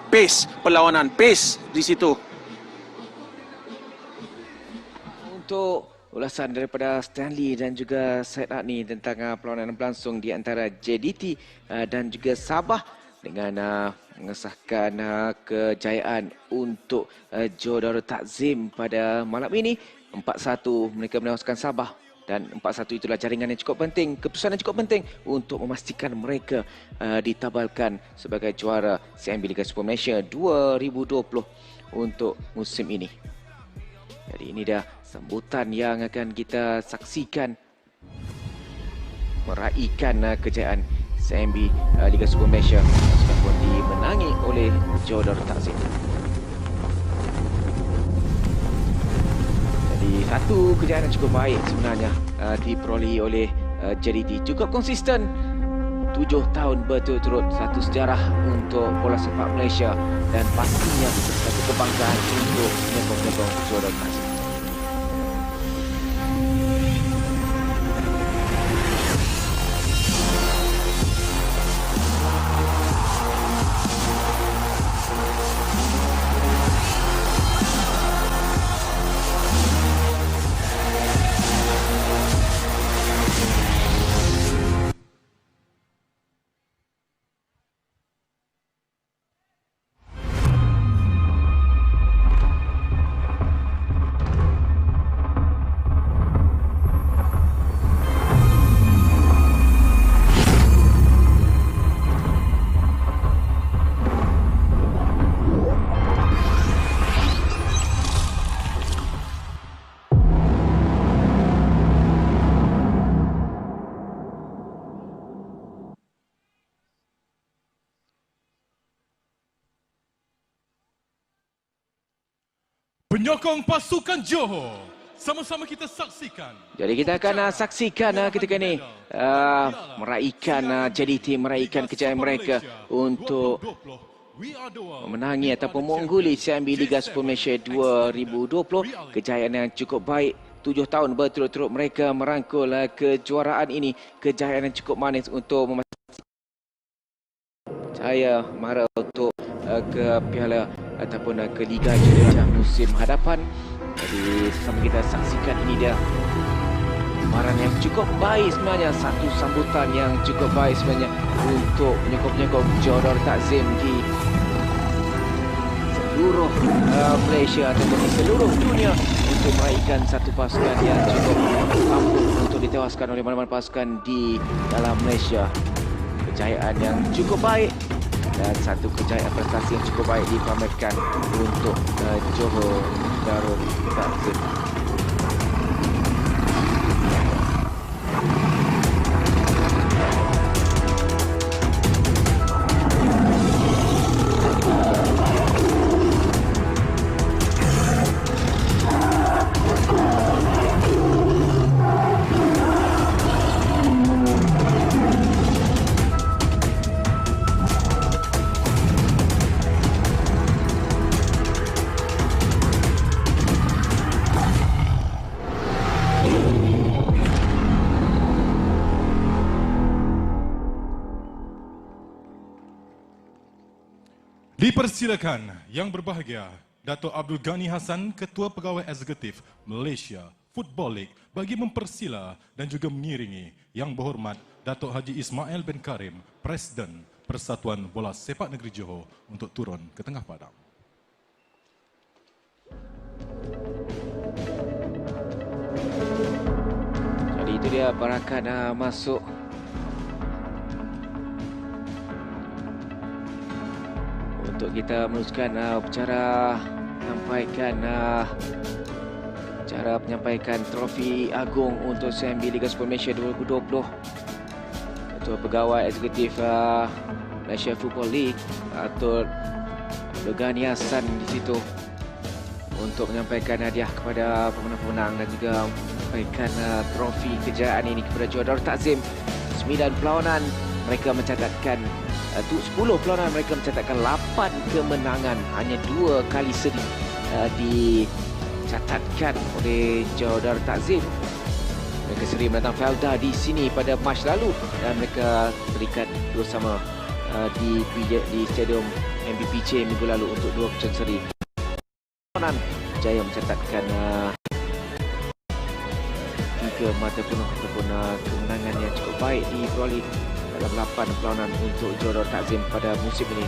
pace perlawanan, pace di situ. Untuk ulasan daripada Stanley dan juga Syed Adni tentang perlawanan berlangsung di antara JDT dan juga Sabah dengan mengesahkan kejayaan untuk Johor Darul Takzim pada malam ini. 4-1 mereka menewaskan Sabah. Dan 4-1 itulah jaringan yang cukup penting, keputusan yang cukup penting untuk memastikan mereka ditabalkan sebagai juara CMB Liga Super Malaysia 2020 untuk musim ini. Jadi ini dah sambutan yang akan kita saksikan meraihkan kejayaan CMB Liga Super Malaysia meskipun dimenangi oleh Johor Darul Takzim. Satu kejayaan yang cukup baik sebenarnya diperolehi oleh JDT. Cukup konsisten 7 tahun berturut-turut, satu sejarah untuk bola sepak Malaysia dan pastinya satu kebanggaan untuk penyokong-penyokong Johor Darul Takzim. Penyokong pasukan Johor, sama-sama kita saksikan. Jadi kita akan saksikan ketika ini meraihkan JDT, meraihkan kejayaan mereka untuk memenangi ataupun mengungguli CMB Liga Super Malaysia 2020. Kejayaan yang cukup baik, 7 tahun berturut-turut mereka merangkul kejuaraan ini. Kejayaan yang cukup manis untuk memastikan saya mara untuk ke Piala ataupun ke Liga Juara musim hadapan. Jadi sama kita saksikan ini dia gambaran yang cukup baik sebenarnya, satu sambutan yang cukup baik sebenarnya untuk penyokong-penyokong Johor Darul Takzim di seluruh Malaysia ataupun di seluruh dunia untuk meraihkan satu pasukan yang cukup mampu untuk ditewaskan oleh mana-mana pasukan di dalam Malaysia. Kejayaan yang cukup baik dan satu kejayaan prestasi yang cukup baik dipamerkan untuk Johor Darul Takzim. Dipersilakan yang berbahagia Dato' Abdul Ghani Hassan, Ketua Pegawai Eksekutif Malaysia Football League, bagi mempersila dan juga mengiringi Yang Berhormat Dato' Haji Ismail bin Karim, Presiden Persatuan Bola Sepak Negeri Johor, untuk turun ke tengah padang. Jadi itu dia barakan masuk untuk kita meneruskan upacara penyampaikan trofi agung untuk CMB Liga Super Malaysia 2020. Ketua Pegawai Eksekutif Malaysia Football League Dato' Abdul Ghani Hassan di situ untuk menyampaikan hadiah kepada pemenang-pemenang dan juga menyampaikan trofi kejayaan ini kepada Johor Darul Takzim. 9 perlawanan mereka mencatatkan 10 perlawanan mereka mencatatkan 8 kemenangan, hanya 2 kali seri dicatatkan oleh Johor Darul Takzim. Mereka seri menentang Felda di sini pada Mac lalu dan mereka terikat bersama di Stadium BPJ minggu lalu untuk 2 keputusan seri. Jaya mencatatkan 3 mata penuh ataupun kemenangan yang cukup baik diperoleh dalam 8 perlawanan untuk Johor Takzim pada musim ini.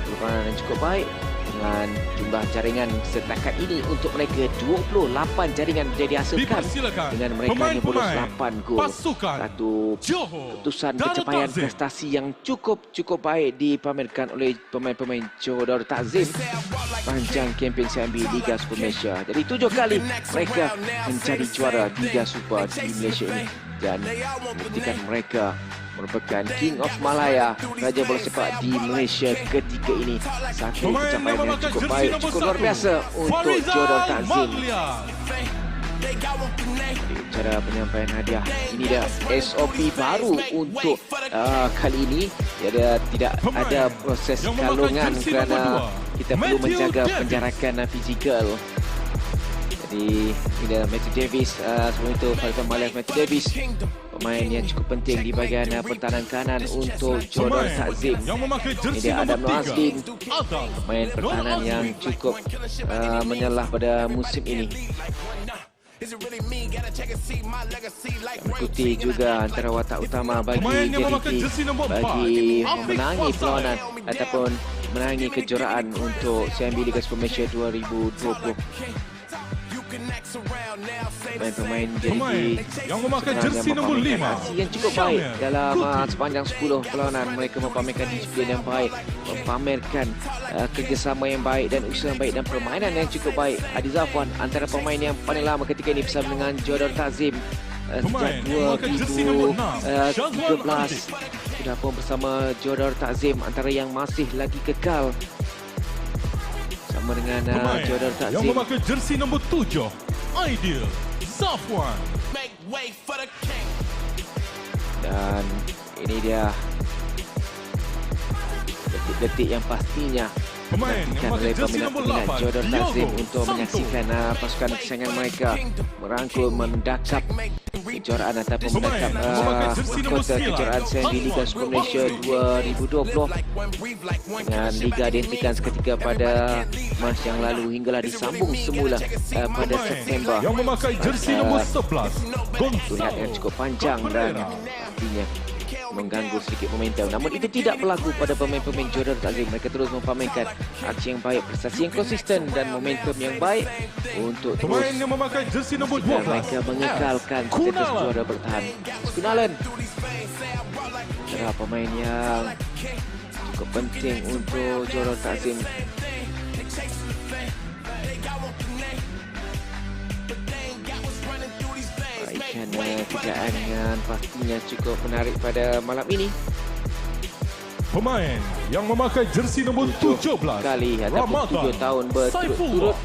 10 perlawanan yang cukup baik dengan jumlah jaringan setakat ini untuk mereka 28 jaringan dihasilkan dengan mereka hanya bonus 8 gol. Satu keputusan pencapaian prestasi yang cukup baik dipamerkan oleh pemain-pemain Johor Takzim panjang kempen CMB Liga Super Malaysia. Jadi 7 kali mereka menjadi juara Liga Super di Malaysia ini dan membuktikan mereka merupakan King of Malaya, Raja Bola Sepak di Malaysia ketiga ini. Satu pencapaian yang cukup baik, cukup luar biasa untuk Johor Takzim. Cara penyampaian hadiah ini dah SOP baru untuk kali ini. Tidak ada proses kalungan kerana kita perlu menjaga penjarakan fizikal. Jadi ini Matthew Davis, sebelum itu Falcon Malaysia Matthew Davis, pemain yang cukup penting di bahagian pertahanan kanan untuk Johor Takzim. Ini dia Adam Noazlin, pemain pertahanan yang cukup menyalah pada musim ini. Ikuti juga antara watak utama bagi JDT bagi menangi perlawanan ataupun menangi kejuaraan untuk CMB Liga Super Malaysia 2020. Pemain-pemain JDT yang memakai jersey nombor 5 yang cukup baik dalam sepanjang 10 perlawanan. Mereka mempamerkan disiplin yang baik, mempamerkan kerjasama yang baik dan usaha yang baik dan permainan yang cukup baik. Adi Zafwan antara pemain yang paling lama ketika ini bersama dengan Johor Takzim sejak 2013 sudah pun bersama Johor Takzim, antara yang masih lagi kekal sama dengan Johor Takzim. Yang memakai jersey nombor 7 Aidil Zafwan. Dan ini dia detik-detik yang pastinya pemain yang memakai jersey nombor 8 Johor Takzim untuk menyaksikan pasukan kesayangan mereka merangkul, mendakap kejuaraan ataupun mendakap kota kejuaraan CMB Liga Super Malaysia 2020 dengan Liga dihentikan seketika pada Mac yang lalu hinggalah disambung semula pada September. Yang memakai jersey nombor 11 Lihat yang cukup panjang dan pastinya mengganggu sedikit momentum. Namun itu tidak berlaku pada pemain-pemain Johor Takzim. Mereka terus mempamerkan aksi yang baik, prestasi yang konsisten dan momentum yang baik untuk pemain yang memakai jersey nombor 12 mereka mengekalkan status juara bertahan. Kunalan adalah pemain yang cukup penting untuk Johor Takzim. Kejayaan yang pastinya cukup menarik pada malam ini. Pemain yang memakai jersey nombor 17 kali ataupun 7 tahun berturut-turut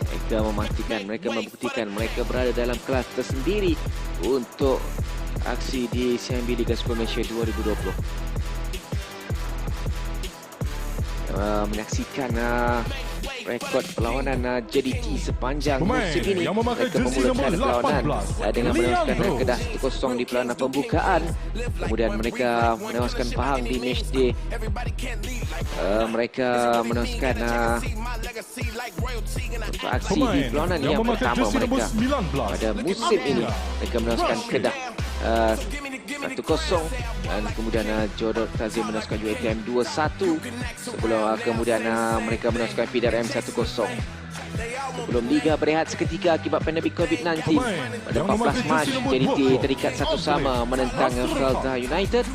mereka memastikan, mereka membuktikan mereka berada dalam kelas tersendiri untuk aksi di CMB Liga Super Malaysia 2020. Menyaksikan rekod perlawanan JDT sepanjang musim ini. Yang memakai jersey nombor 18 dengan menewaskan Kedah 1-0 di perlawanan pembukaan. Kemudian mereka menewaskan Pahang di matchday. Mereka menewaskan untuk aksi di perlawanan yang pertama mereka pada musim ini. Mereka menewaskan Kedah 1-0 dan kemudian Johor Takzim menewaskan UiTM 2-1 sebelum kemudian mereka menewaskan PDRM 1-0. Sebelum Liga berehat seketika akibat pandemik COVID-19 pada 14 Mac, JDT terikat 1-1 menentang Felda United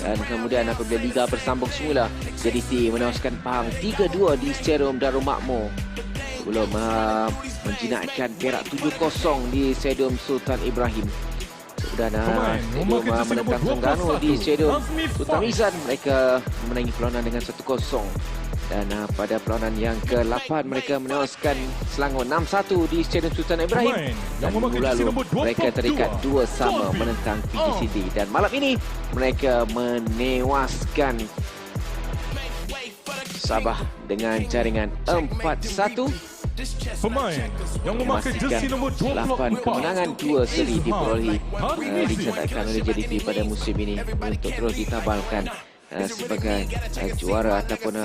dan kemudian apabila Liga bersambung semula, JDT menewaskan Pahang 3-2 di Stadium Darul Makmur sebelum menjinakkan Perak 7-0 di Stadium Sultan Ibrahim. Dan Stadium menentang Terengganu di Stadium Sultan Mizan, mereka menangi perlawanan dengan 1-0. Dan pada perlawanan yang ke-8 mereka menewaskan Selangor 6-1 di Stadium Sultan Ibrahim. Dan minggu lalu mereka terikat 2-2 menentang PGCD. Dan malam ini mereka menewaskan Sabah dengan jaringan 4-1. Pemain yang memakai jersey nombor 8 kemenangan 2 seri diperolehi dicatatkan oleh JDT pada musim ini untuk terus ditabalkan sebagai juara ataupun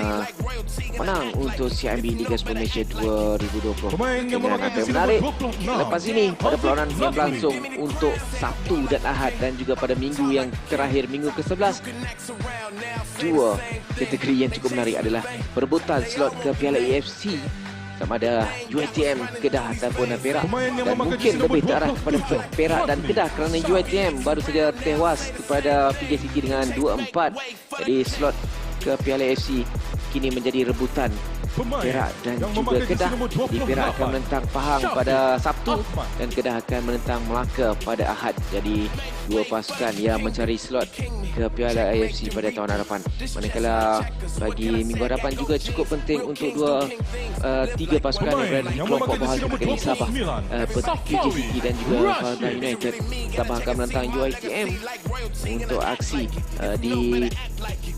menang untuk CIMB Liga Super Malaysia 2020. Pemain yang Dengan memakai apa yang jersey menarik, nombor 26, lepas ini pada perlawanan yang Taufik berlangsung untuk Sabtu dan Ahad dan juga pada minggu yang terakhir, minggu ke-11, dua kategori yang cukup menarik adalah perebutan slot ke Piala AFC sama ada UiTM, Kedah ataupun Perak, Pemain yang dan memakai mungkin jersey nombor lebih terarah kepada 27, Perak dan Fadli. Kedah kerana UiTM baru saja tewas kepada PJ City dengan 2-4. Jadi slot ke Piala AFC kini menjadi rebutan Pemain Perak dan yang juga memakai jersey Kedah. nombor Jadi Perak akan 28, menentang Pahang Syafiq pada Sabtu Ahmad. dan Kedah akan menentang Melaka pada Ahad. Jadi dua pasukan yang mencari slot ke Piala AFC pada tahun hadapan. Manakala bagi minggu hadapan juga cukup penting untuk tiga pasukan yang berada di yang kelompok memakai bahal jersey nombor kategori Sabah, 29, PJ City dan juga Rashid. Kedah United. Sabah akan menentang UiTM untuk aksi di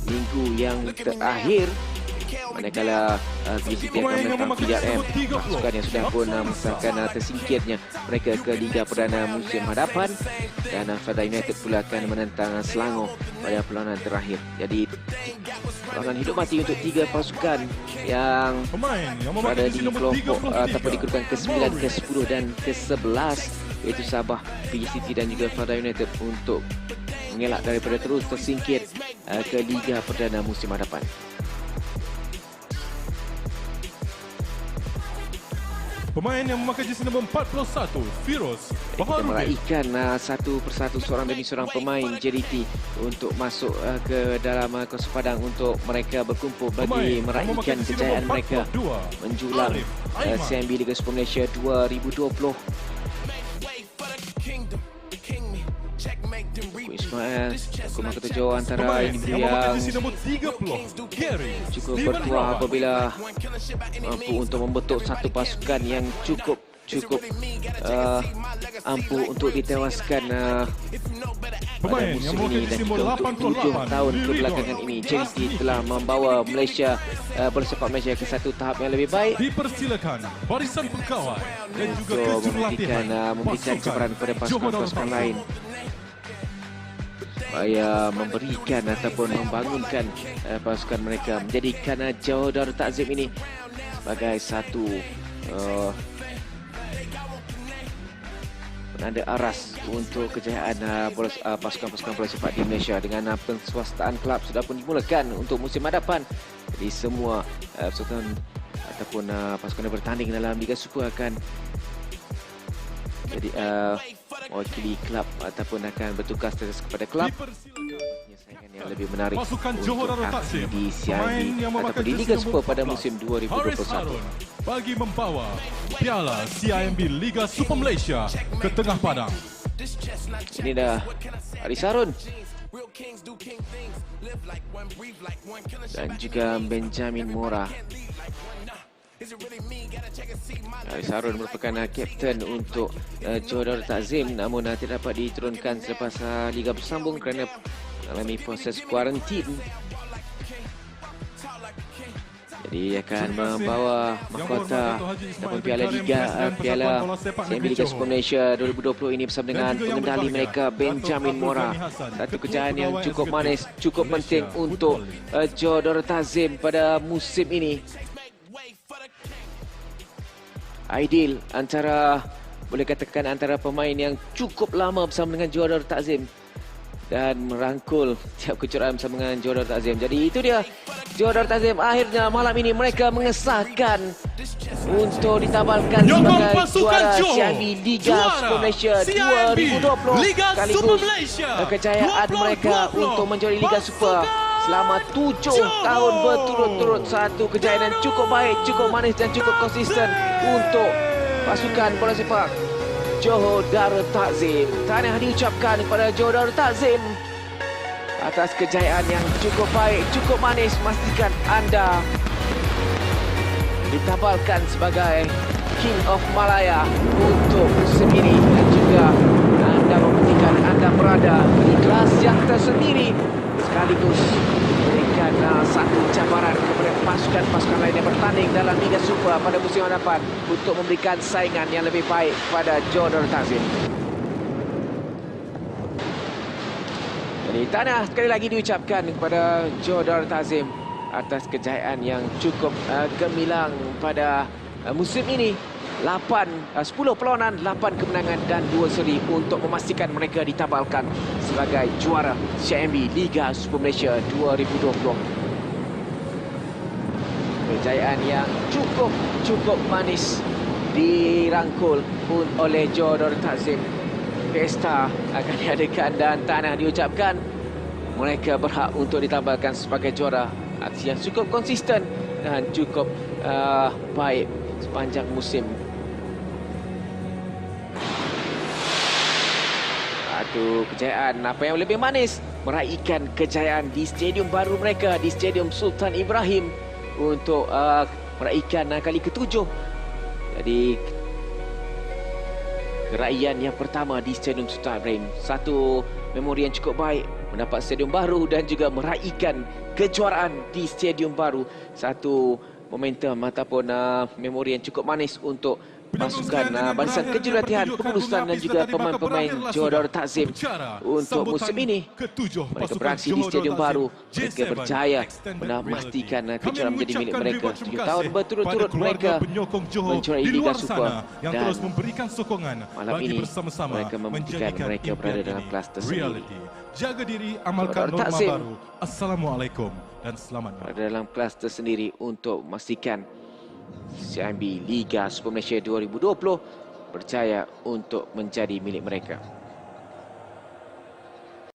minggu yang terakhir. Manakala PJ City akan Pemain yang menentang memakai jersey PRM, nombor 30, pasukan yang sudah pun mengesahkan tersingkirnya mereka ke Liga Perdana musim hadapan, dan Kedah United pula akan menentang Selangor pada perlawanan terakhir. Jadi perlawanan hidup mati untuk tiga pasukan yang Pemain yang berada memakai di jersey nombor kelompok ataupun di 33, kedudukan ke-9, ke-10 dan ke-11, iaitu Sabah, PJ City dan juga Kedah United, untuk mengelak daripada terus tersingkir ke Liga Perdana musim hadapan. Pemain yang memakai jersey nombor 41, Firoz Kita Baharudin. meraihkan satu persatu seorang demi seorang pemain JDT untuk masuk ke dalam kursus padang untuk mereka berkumpul bagi Pemain yang meraihkan memakai jersey kejayaan nombor mereka 42, menjulang Arif Aiman. CIMB Liga Super Malaysia 2020. Ismail, hukuman ketujuh antara Pemain individu yang memakai yang jersey nombor 30, Gary cukup Steven bertuah Rawat. apabila mampu untuk membentuk satu pasukan yang cukup ampuh untuk ditewaskan pada Pemain musim yang memakai ini, dan jersey juga nombor untuk 7 88, tahun Liridon kebelakangan ini JDT telah membawa Malaysia, bola sepak Malaysia ke satu tahap yang lebih baik Dipersilakan barisan pegawai dan juga untuk kejurulatihan memberikan cabaran kepada pasukan-pasukan lain supaya memberikan ataupun membangunkan pasukan mereka, menjadikan Johor Darul Takzim ini sebagai satu penanda aras untuk kejayaan pasukan-pasukan bola sepak di Malaysia. Dengan penswastaan kelab sudah pun dimulakan untuk musim hadapan. Jadi semua pasukan ataupun pasukan yang bertanding dalam Liga Super akan jadi mewakili kelab ataupun akan bertukar status kepada kelab. Saingan yang lebih menarik Pasukan Johor untuk Darul aksi Takzim, di pemain CIMB yang memakai ataupun di jersey Liga nombor Super pada 14, musim Haris 2021. Harun bagi membawa Piala CIMB Liga Super Malaysia ke tengah padang. Ini dah Haris Harun dan juga Benjamin Mora. Haris Harun merupakan kapten untuk Johor Darul Takzim, namun tidak dapat diturunkan selepas Liga bersambung kerana mengalami proses kuarantin. Jadi akan membawa mahkota ataupun Piala Liga, Piala CIMB Liga Super Malaysia 2020 ini bersama dengan pengendali mereka Benjamin Mora. Satu kejayaan yang cukup manis, cukup penting untuk Johor Darul Takzim pada musim ini. Ideal boleh katakan antara pemain yang cukup lama bersama dengan Johor Darul Takzim dan merangkul tiap kejuaraan bersama dengan Johor Darul Takzim. Jadi itu dia, Johor Darul Takzim akhirnya malam ini mereka mengesahkan untuk ditabalkan sebagai juara CIMB Liga Super Malaysia 2020. Sekaligus kejayaan mereka untuk menjuarai Liga Super selama 7 tahun berturut-turut. Satu kejayaan yang cukup baik, cukup manis dan cukup konsisten untuk pasukan bola sepak Johor Darul Takzim. Tahniah diucapkan kepada Johor Darul Takzim atas kejayaan yang cukup baik, cukup manis. Pastikan anda ditabalkan sebagai King of Malaya untuk musim ini, dan juga anda membuktikan anda berada di kelas yang tersendiri, sekaligus memberikan satu cabaran kepada pasukan-pasukan lain yang bertanding dalam Liga Super pada musim hadapan untuk memberikan saingan yang lebih baik kepada Johor Darul Takzim. Jadi Di tanah sekali lagi diucapkan kepada Joe Darul Takzim atas kejayaan yang cukup gemilang pada musim ini. 10 perlawanan, 8 kemenangan dan 2 seri untuk memastikan mereka ditabalkan sebagai juara CIMB Liga Super Malaysia 2020. Kejayaan yang cukup manis dirangkul pun oleh Joe Darul Takzim. Pesta akan diadakan dan tanah diucapkan. Mereka berhak untuk ditabalkan sebagai juara. Aksi yang cukup konsisten dan cukup baik sepanjang musim. Satu kejayaan apa yang lebih manis, meraihkan kejayaan di stadium baru mereka, di Stadium Sultan Ibrahim untuk meraihkan kali ke-7. Jadi keraian yang pertama di Stadium Sultan Ibrahim, satu memori yang cukup baik, mendapat stadium baru dan juga meraihkan kejuaraan di stadium baru. Satu momentum ataupun memori yang cukup manis untuk pasukan barisan kejurulatihan, pengurusan dan juga pemain-pemain Joe Darul Takzim untuk musim ini. Mereka beraksi di stadium baru. Mereka berjaya memastikan kejuaraan menjadi milik mereka. 7 tahun berturut-turut mereka menjuarai Liga Super dan malam ini mereka membuktikan mereka berada dalam kelas tersendiri. Jaga diri, amalkan norma baru. Assalamualaikum dan selamat berada dalam kelas tersendiri untuk memastikan CIMB Liga Super Malaysia 2020 berjaya untuk menjadi milik mereka.